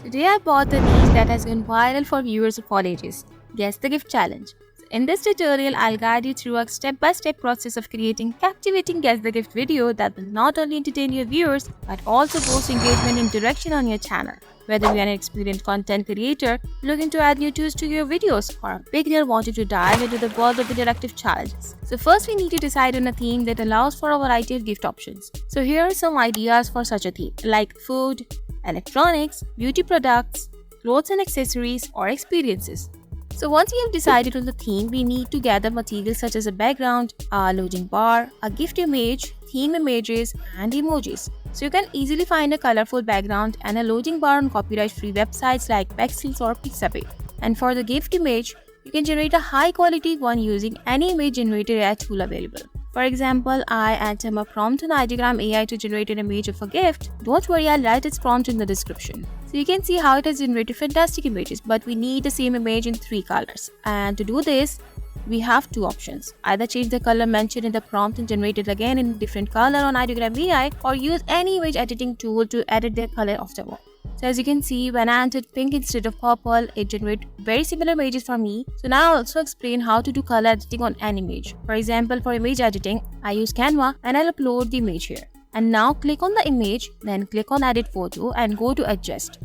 Today I bought the niche that has gone viral for viewers of all ages. Guess the gift challenge. In this tutorial, I'll guide you through a step-by-step process of creating captivating Guess the Gift video that will not only entertain your viewers but also boost engagement and interaction on your channel. Whether you're an experienced content creator looking to add new tools to your videos or a beginner wanting to dive into the world of interactive challenges. So first we need to decide on a theme that allows for a variety of gift options. So here are some ideas for such a theme like food, electronics, beauty products, clothes and accessories, or experiences. So once we have decided on the theme, we need to gather materials such as a background, a loading bar, a gift image, theme images, and emojis. So you can easily find a colorful background and a loading bar on copyright-free websites like Pexels or Pixabay. And for the gift image, you can generate a high-quality one using any image generator AI tool available. For example, I enter a prompt on Ideogram AI to generate an image of a gift. Don't worry, I'll write its prompt in the description. So you can see how it has generated fantastic images, but we need the same image in 3 colors. And to do this, we have 2 options. Either change the color mentioned in the prompt and generate it again in a different color on Ideogram AI, or use any image editing tool to edit the color afterward. So as you can see, when I entered pink instead of purple, it generated very similar images for me. So now I'll also explain how to do color editing on an image. For example, for image editing, I use Canva and I'll upload the image here. And now click on the image, then click on edit photo and go to adjust.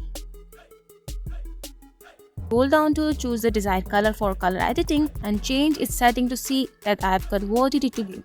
Scroll down to choose the desired color for color editing and change its setting to see that I have converted it to blue.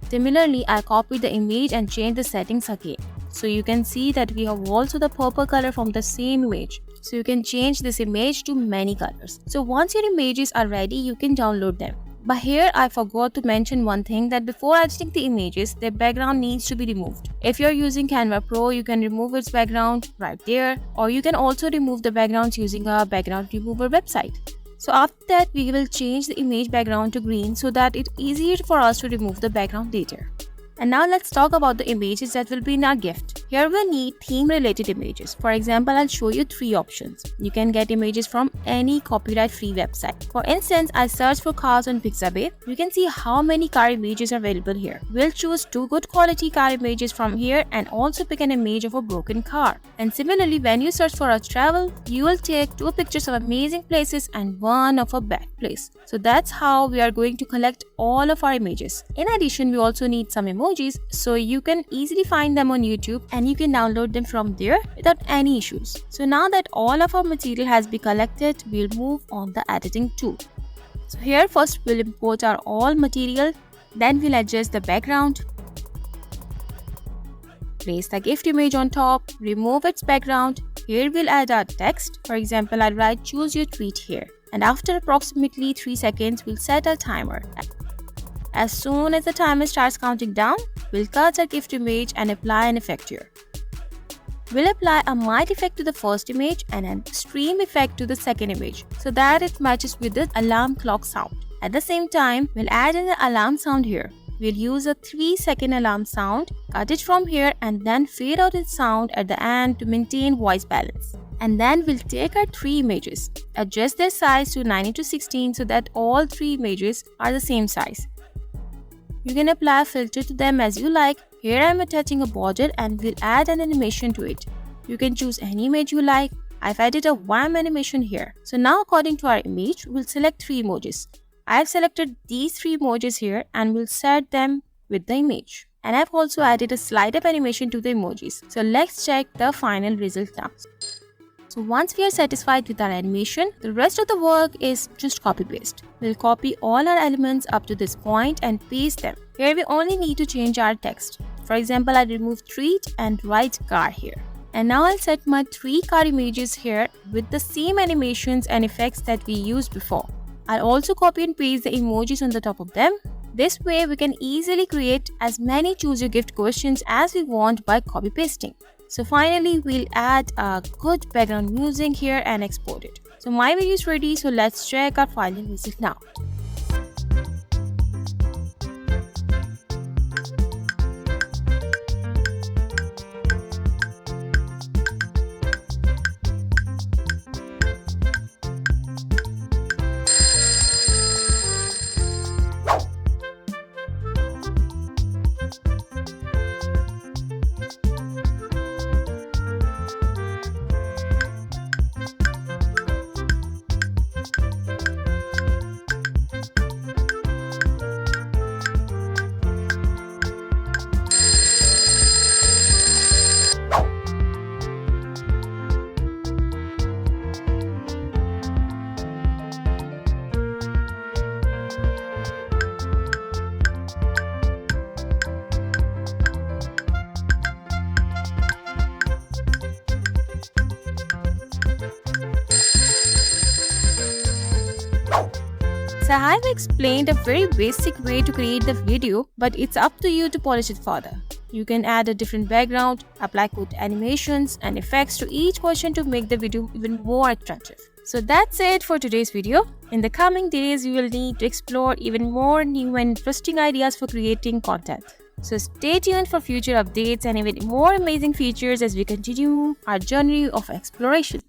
Similarly, I copied the image and changed the settings again. So you can see that we have also the purple color from the same image. So you can change this image to many colors. So once your images are ready, you can download them. But here I forgot to mention one thing, that before editing the images, their background needs to be removed. If you're using Canva Pro, you can remove its background right there, or you can also remove the backgrounds using a background remover website. So after that, we will change the image background to green so that it's easier for us to remove the background later. And now let's talk about the images that will be in our gift. Here we'll need theme related images. For example, I'll show you 3 options. You can get images from any copyright free website. For instance, I search for cars on Pixabay. You can see how many car images are available here. We'll choose 2 good quality car images from here and also pick an image of a broken car. And similarly, when you search for a travel, you will take 2 pictures of amazing places and 1 of a bad place. So that's how we are going to collect all of our images. In addition, we also need some emojis, so you can easily find them on YouTube and you can download them from there without any issues. So now that all of our material has been collected, we'll move on the editing tool. So here first we'll import our all material, then we'll adjust the background, place the gift image on top, remove its background. Here we'll add our text. For example, I'll write choose your tweet here. And after approximately 3 seconds, we'll set a timer. As soon as the timer starts counting down, we'll cut our gift image and apply an effect here. We'll apply a mild effect to the first image and an extreme effect to the second image so that it matches with the alarm clock sound. At the same time, we'll add an alarm sound here. We'll use a 3-second alarm sound, cut it from here and then fade out its sound at the end to maintain voice balance. And then we'll take our 3 images, adjust their size to 9:16 so that all 3 images are the same size. You can apply a filter to them as you like. Here I am attaching a border and we'll add an animation to it. You can choose any image you like. I've added a wham animation here. So now according to our image, we'll select 3 emojis. I have selected these 3 emojis here and we'll set them with the image. And I've also added a slide up animation to the emojis. So let's check the final result now. So once we are satisfied with our animation, the rest of the work is just copy paste. We'll copy all our elements up to this point and paste them. Here we only need to change our text. For example, I remove treat and write car here. And now I'll set my 3 car images here with the same animations and effects that we used before. I'll also copy and paste the emojis on the top of them. This way we can easily create as many choose your gift questions as we want by copy pasting. So finally, we'll add a good background music here and export it. So my video is ready, so let's check our final result now. So I have explained a very basic way to create the video, but it's up to you to polish it further. You can add a different background, apply good animations and effects to each portion to make the video even more attractive. So that's it for today's video. In the coming days, we will need to explore even more new and interesting ideas for creating content. So stay tuned for future updates and even more amazing features as we continue our journey of exploration.